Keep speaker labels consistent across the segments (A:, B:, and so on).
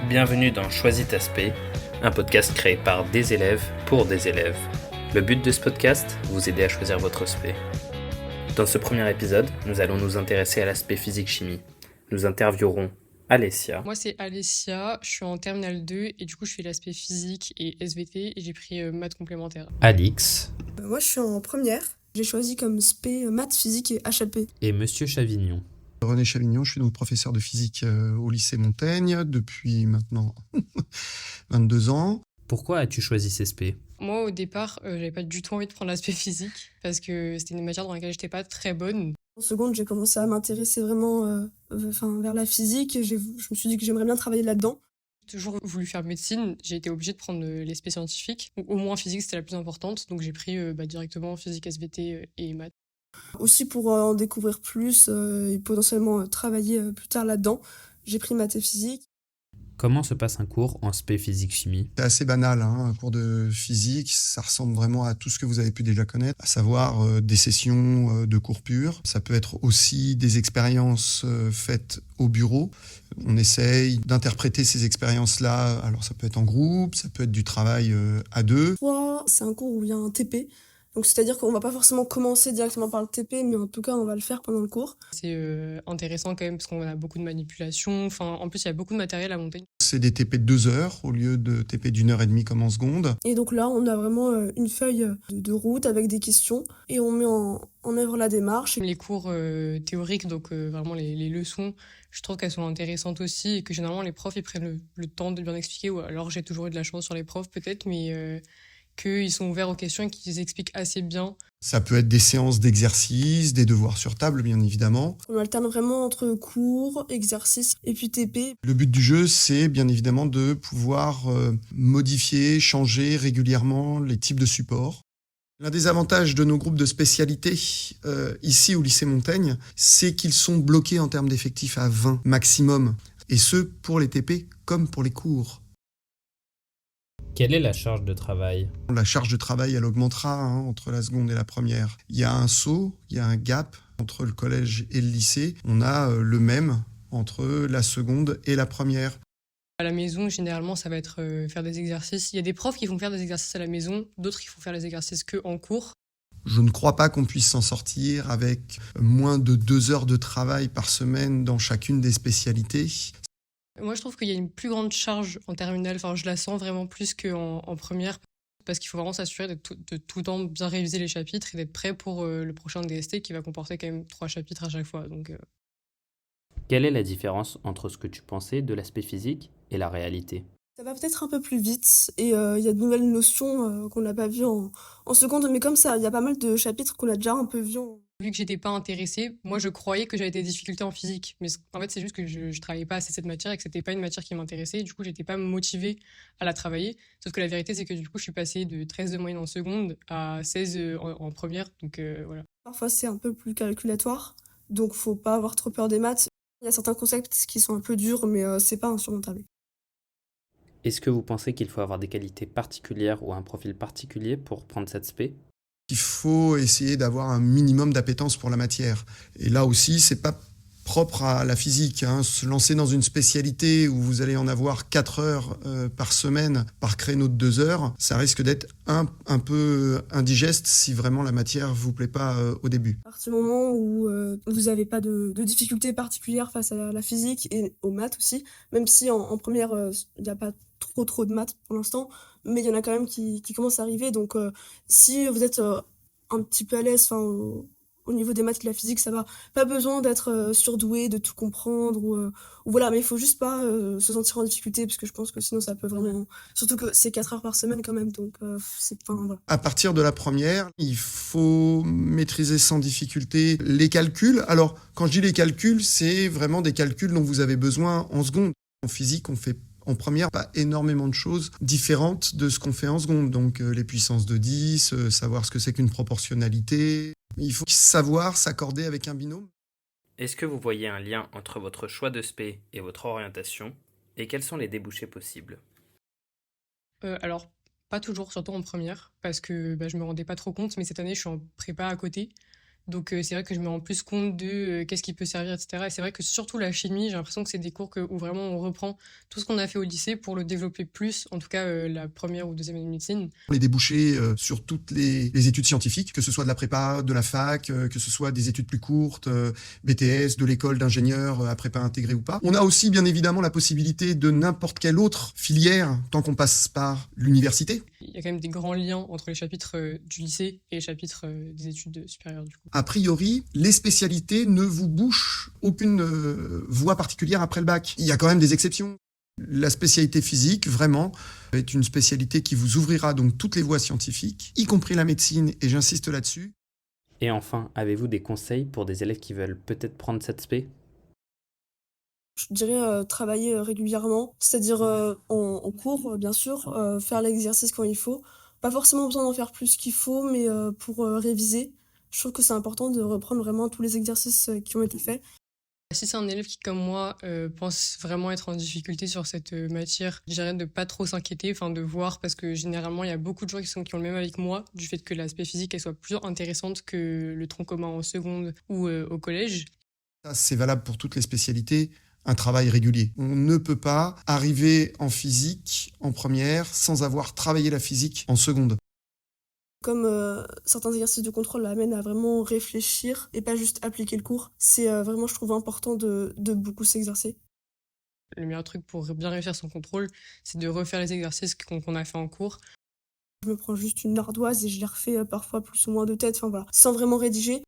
A: Bienvenue dans Choisis ta spé, un podcast créé par des élèves pour des élèves. Le but de ce podcast, vous aider à choisir votre spé. Dans ce premier épisode, nous allons nous intéresser à l'aspect physique-chimie. Nous interviewerons Alessia.
B: Moi, c'est Alessia, je suis en terminale 2 et du coup, je fais l'aspect physique et SVT et j'ai pris maths complémentaires.
A: Alix.
C: Moi, je suis en première. J'ai choisi comme spé maths, physique et HLP.
A: Et Monsieur Chavignon.
D: René Chavignon, je suis donc professeur de physique au lycée Montaigne depuis maintenant 22 ans.
A: Pourquoi as-tu choisi ces spé ?
B: Moi, au départ, j'avais pas du tout envie de prendre l'aspect physique parce que c'était une matière dans laquelle j'étais pas très bonne.
C: En seconde, j'ai commencé à m'intéresser vraiment vers la physique. Je me suis dit que j'aimerais bien travailler là-dedans.
B: J'ai toujours voulu faire médecine, j'ai été obligée de prendre les spé scientifiques. Donc, au moins physique, c'était la plus importante, donc j'ai pris directement physique, SVT et maths.
C: Aussi pour en découvrir plus et potentiellement travailler plus tard là-dedans, j'ai pris maths et physique.
A: Comment se passe un cours en spé physique-chimie ?
D: C'est assez banal, un cours de physique, ça ressemble vraiment à tout ce que vous avez pu déjà connaître, à savoir des sessions de cours purs. Ça peut être aussi des expériences faites au bureau. On essaye d'interpréter ces expériences-là, alors ça peut être en groupe, ça peut être du travail à deux.
C: C'est un cours où il y a un TP. Donc c'est-à-dire qu'on va pas forcément commencer directement par le TP, mais en tout cas on va le faire pendant le cours.
B: C'est intéressant quand même parce qu'on a beaucoup de manipulations. Enfin, en plus, il y a beaucoup de matériel à monter.
D: C'est des TP de 2 heures au lieu de TP d'1 heure et demie comme en seconde.
C: Et donc là, on a vraiment une feuille de route avec des questions et on met en œuvre la démarche.
B: Les cours théoriques, donc vraiment les leçons, je trouve qu'elles sont intéressantes aussi et que généralement les profs ils prennent le temps de bien expliquer. Ou alors j'ai toujours eu de la chance sur les profs peut-être, mais qu'ils sont ouverts aux questions et qu'ils expliquent assez bien.
D: Ça peut être des séances d'exercice, des devoirs sur table, bien évidemment.
C: On alterne vraiment entre cours, exercices et puis TP.
D: Le but du jeu, c'est bien évidemment de pouvoir modifier, changer régulièrement les types de supports. L'un des avantages de nos groupes de spécialité ici au lycée Montaigne, c'est qu'ils sont bloqués en termes d'effectifs à 20 maximum. Et ce, pour les TP comme pour les cours.
A: Quelle est la charge de travail ?
D: La charge de travail, elle augmentera entre la seconde et la première. Il y a un saut, il y a un gap entre le collège et le lycée. On a le même entre la seconde et la première.
B: À la maison, généralement, ça va être faire des exercices. Il y a des profs qui font faire des exercices à la maison, d'autres qui font faire les exercices que en cours.
D: Je ne crois pas qu'on puisse s'en sortir avec moins de 2 heures de travail par semaine dans chacune des spécialités.
B: Moi, je trouve qu'il y a une plus grande charge en terminale. Enfin, je la sens vraiment plus qu'en première. Parce qu'il faut vraiment s'assurer de tout le temps bien réviser les chapitres et d'être prêt pour le prochain DST qui va comporter quand même 3 chapitres à chaque fois. Donc,
A: Quelle est la différence entre ce que tu pensais de l'aspect physique et la réalité ?
C: Ça va peut-être un peu plus vite et il y a de nouvelles notions qu'on n'a pas vues en seconde. Mais comme ça, il y a pas mal de chapitres qu'on a déjà un peu vus.
B: vu que j'étais pas intéressée, moi je croyais que j'avais des difficultés en physique. Mais en fait, c'est juste que je travaillais pas assez cette matière et que c'était pas une matière qui m'intéressait. Du coup, j'étais pas motivée à la travailler. Sauf que la vérité, c'est que du coup, je suis passée de 13 de moyenne en seconde à 16 en première. Donc voilà.
C: Parfois, c'est un peu plus calculatoire, donc faut pas avoir trop peur des maths. Il y a certains concepts qui sont un peu durs, mais c'est pas insurmontable.
A: Est-ce que vous pensez qu'il faut avoir des qualités particulières ou un profil particulier pour prendre cette spé ?
D: Il faut essayer d'avoir un minimum d'appétence pour la matière. Et là aussi, c'est pas propre à la physique. Se lancer dans une spécialité où vous allez en avoir 4 heures par semaine par créneau de 2 heures, ça risque d'être un peu indigeste si vraiment la matière vous plaît pas au début.
C: À partir du moment où vous n'avez pas de difficultés particulières face à la physique et aux maths aussi, même si en première, il n'y a pas trop de maths pour l'instant, mais il y en a quand même qui commencent à arriver. Donc si vous êtes un petit peu à l'aise au niveau des maths et de la physique, ça va. Pas besoin d'être surdoué, de tout comprendre, ou voilà, mais il faut juste pas se sentir en difficulté, parce que je pense que sinon ça peut vraiment... Surtout que c'est 4 heures par semaine quand même, donc c'est pas... Voilà.
D: À partir de la première, il faut maîtriser sans difficulté les calculs. Alors, quand je dis les calculs, c'est vraiment des calculs dont vous avez besoin en seconde. En physique, on fait en première pas énormément de choses différentes de ce qu'on fait en seconde. Donc, les puissances de 10, savoir ce que c'est qu'une proportionnalité. Il faut savoir s'accorder avec un binôme.
A: Est-ce que vous voyez un lien entre votre choix de spé et votre orientation ? Et quels sont les débouchés possibles ?
B: Alors, pas toujours, surtout en première, parce que je me rendais pas trop compte, mais cette année, je suis en prépa à côté. Donc c'est vrai que je me rends plus compte de qu'est-ce qui peut servir, etc. Et c'est vrai que surtout la chimie, j'ai l'impression que c'est des cours où vraiment on reprend tout ce qu'on a fait au lycée pour le développer plus, en tout cas la première ou deuxième année de médecine.
D: Les débouchés sur toutes les études scientifiques, que ce soit de la prépa, de la fac, que ce soit des études plus courtes, BTS, de l'école d'ingénieur à prépa intégrée ou pas. On a aussi bien évidemment la possibilité de n'importe quelle autre filière tant qu'on passe par l'université.
B: Il y a quand même des grands liens entre les chapitres du lycée et les chapitres des études supérieures du coup.
D: A priori, les spécialités ne vous bouchent aucune voie particulière après le bac. Il y a quand même des exceptions. La spécialité physique, vraiment, est une spécialité qui vous ouvrira donc toutes les voies scientifiques, y compris la médecine, et j'insiste là-dessus.
A: Et enfin, avez-vous des conseils pour des élèves qui veulent peut-être prendre cette spé ?
C: Je dirais travailler régulièrement, c'est-à-dire en cours, bien sûr, faire l'exercice quand il faut. Pas forcément besoin d'en faire plus qu'il faut, mais pour réviser. Je trouve que c'est important de reprendre vraiment tous les exercices qui ont été faits.
B: Si c'est un élève qui, comme moi, pense vraiment être en difficulté sur cette matière, je dirais de pas trop s'inquiéter, enfin de voir, parce que généralement, il y a beaucoup de gens qui ont le même avec moi, du fait que l'aspect physique, elle soit plus intéressante que le tronc commun en seconde ou au collège.
D: Ça, c'est valable pour toutes les spécialités. Un travail régulier. On ne peut pas arriver en physique en première sans avoir travaillé la physique en seconde.
C: Comme certains exercices de contrôle amènent à vraiment réfléchir et pas juste appliquer le cours, c'est vraiment, je trouve, important de beaucoup s'exercer.
B: Le meilleur truc pour bien réussir son contrôle, c'est de refaire les exercices qu'on a fait en cours.
C: Je me prends juste une ardoise et je les refais parfois plus ou moins de tête, enfin voilà, sans vraiment rédiger.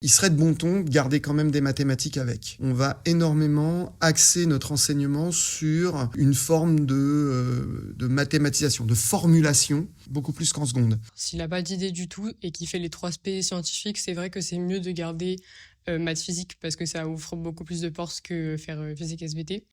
D: Il serait de bon ton de garder quand même des mathématiques avec. On va énormément axer notre enseignement sur une forme de mathématisation, de formulation, beaucoup plus qu'en seconde.
B: S'il n'a pas d'idée du tout et qu'il fait les 3 spé scientifiques, c'est vrai que c'est mieux de garder maths physique parce que ça ouvre beaucoup plus de portes que faire physique SVT.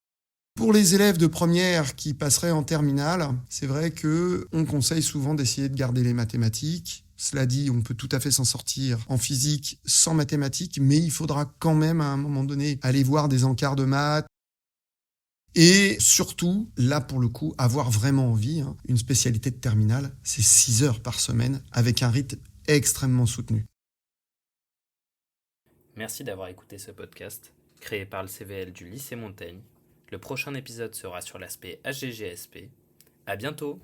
D: Pour les élèves de première qui passeraient en terminale, c'est vrai qu'on conseille souvent d'essayer de garder les mathématiques. Cela dit, on peut tout à fait s'en sortir en physique sans mathématiques, mais il faudra quand même à un moment donné aller voir des encarts de maths. Et surtout, là pour le coup, avoir vraiment envie, une spécialité de terminale, c'est 6 heures par semaine avec un rythme extrêmement soutenu.
A: Merci d'avoir écouté ce podcast, créé par le CVL du lycée Montaigne. Le prochain épisode sera sur l'aspect HGGSP. À bientôt!